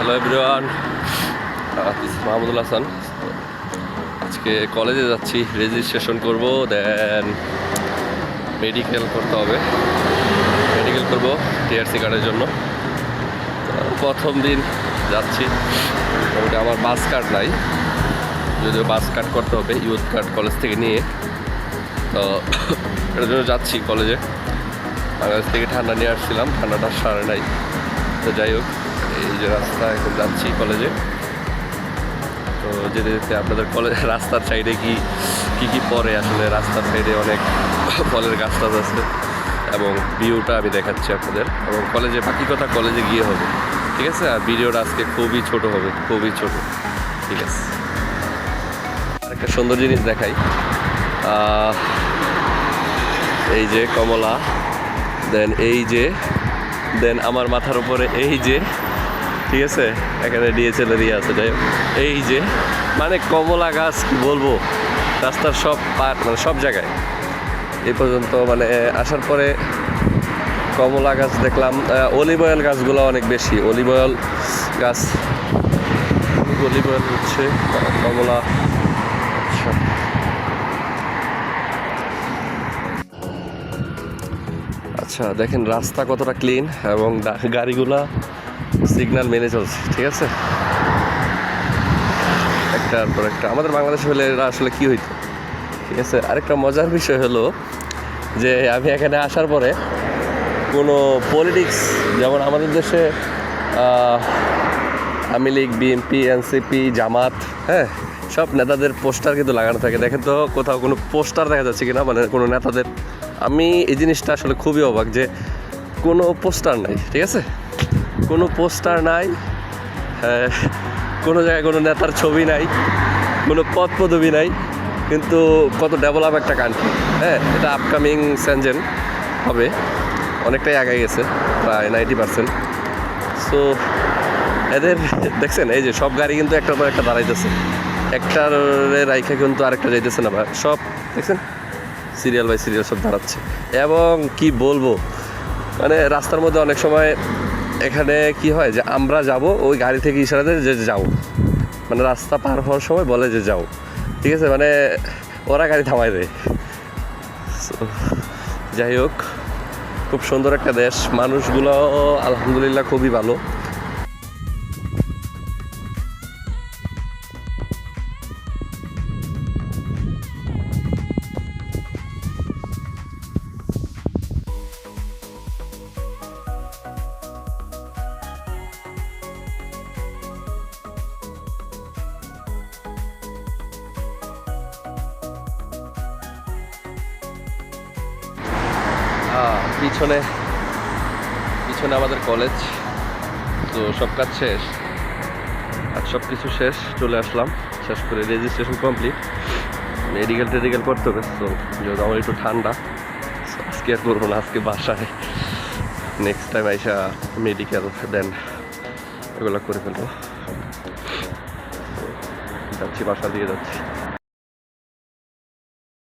Hello everyone, Mahmudul Hasan. আজকে কলেজে যাচ্ছি, রেজিস্ট্রেশন করব, দেন মেডিকেল করতে হবে। মেডিকেল করব টিআরসি কার্ডের জন্য। প্রথম দিন যাচ্ছি, মোটামুটি আমার বাস কার্ড নাই, যদিও বাস কার্ড করতে হবে ইউথ কার্ড কলেজ থেকে নিয়ে। তো এটার জন্য যাচ্ছি কলেজে। বাংলাদেশ থেকে ঠান্ডা নিয়ে আসছিলাম, ঠান্ডাটা সারে নাই। তো যাই হোক, এই যে রাস্তা, এখন যাচ্ছি কলেজে। তো যেতে যেতে আপনাদের কলেজ রাস্তার সাইডে কি পড়ে, আসলে রাস্তার সাইডে অনেক ফলের গাছ টাছ আছে এবং ভিউটা আমি দেখাচ্ছি আপনাদের। এবং কলেজে বাকি কথা কলেজে গিয়ে হবে, ঠিক আছে? আর ভিডিওটা আজকে খুবই ছোট হবে, খুবই ছোট, ঠিক আছে? আরেকটা সুন্দর জিনিস দেখাই, এই যে কমলা, দেন এই যে, দেন আমার মাথার উপরে এই যে, ঠিক আছে? এখানে ডিএসএলআর আছে। যাই হোক, এই যে মানে কমলা গাছ, কি বলবো, রাস্তার সব পার্ট, মানে সব জায়গায় এই পর্যন্ত। মানে আসার পরে কমলা গাছ দেখলাম, অলিভ অয়েল গাছগুলো অনেক বেশি, অলিভ অয়েল গাছ, অলিভ অয়েল হচ্ছে কমলা। আচ্ছা, আচ্ছা, দেখেন রাস্তা কতটা ক্লিন এবং গাড়িগুলা সিগন্যাল মেনে চলছে, ঠিক আছে? একটার পর একটা। আমাদের বাংলাদেশে হলে এরা আসলে কী হইতো, ঠিক আছে? আরেকটা মজার বিষয় হলো যে আমি এখানে আসার পরে কোনো পলিটিক্স, যেমন আমাদের দেশে আওয়ামী লীগ, বিএনপি, এনসিপি, জামাত, হ্যাঁ, সব নেতাদের পোস্টার কিন্তু লাগানো থাকে। দেখেন তো কোথাও কোনো পোস্টার দেখা যাচ্ছে কিনা, মানে কোনো নেতাদের। আমি এই জিনিসটা আসলে খুবই অবাক যে কোনো পোস্টার নাই, ঠিক আছে? কোনো পোস্টার নাই, কোনো জায়গায় কোনো নেতার ছবি নাই, কোনো পদ পদবি নাই। কিন্তু কত ডেভেলপ একটা কান্ট্রি, হ্যাঁ। এটা আপকামিং সেনজেন হবে, অনেকটাই আগায় গেছে, প্রায় 90%। সো এদের দেখছেন, এই যে সব গাড়ি কিন্তু একটার পর একটা দাঁড়াইতেছে, একটার রাইখা কিন্তু আরেকটা যাইতেছে না, সব দেখছেন সিরিয়াল বাই সিরিয়াল সব দাঁড়াচ্ছে। এবং কি বলবো, মানে রাস্তার মধ্যে অনেক সময় এখানে কি হয় যে আমরা যাব, ওই গাড়ি থেকে ইশারা দেয় যে যাও, মানে রাস্তা পার হওয়ার সময় বলে যে যাও, ঠিক আছে? মানে ওরা গাড়ি থামায় দেয়। যাই হোক, খুব সুন্দর একটা দেশ, মানুষগুলো আলহামদুলিল্লাহ খুবই ভালো। পিছনে আমাদের কলেজ। তো সব কাজ শেষ, আর সব কিছু শেষ, চলে আসলাম, শেষ করে রেজিস্ট্রেশন কমপ্লিট। মেডিকেল করতে হবে। তো যেহেতু আমার একটু ঠান্ডা, আজকে আর করবো না, আজকে বাসায় নেক্সট টাইম আইসা মেডিকেল দেন এগুলো করে ফেলবো। যাচ্ছি, বাসা দিয়ে যাচ্ছি।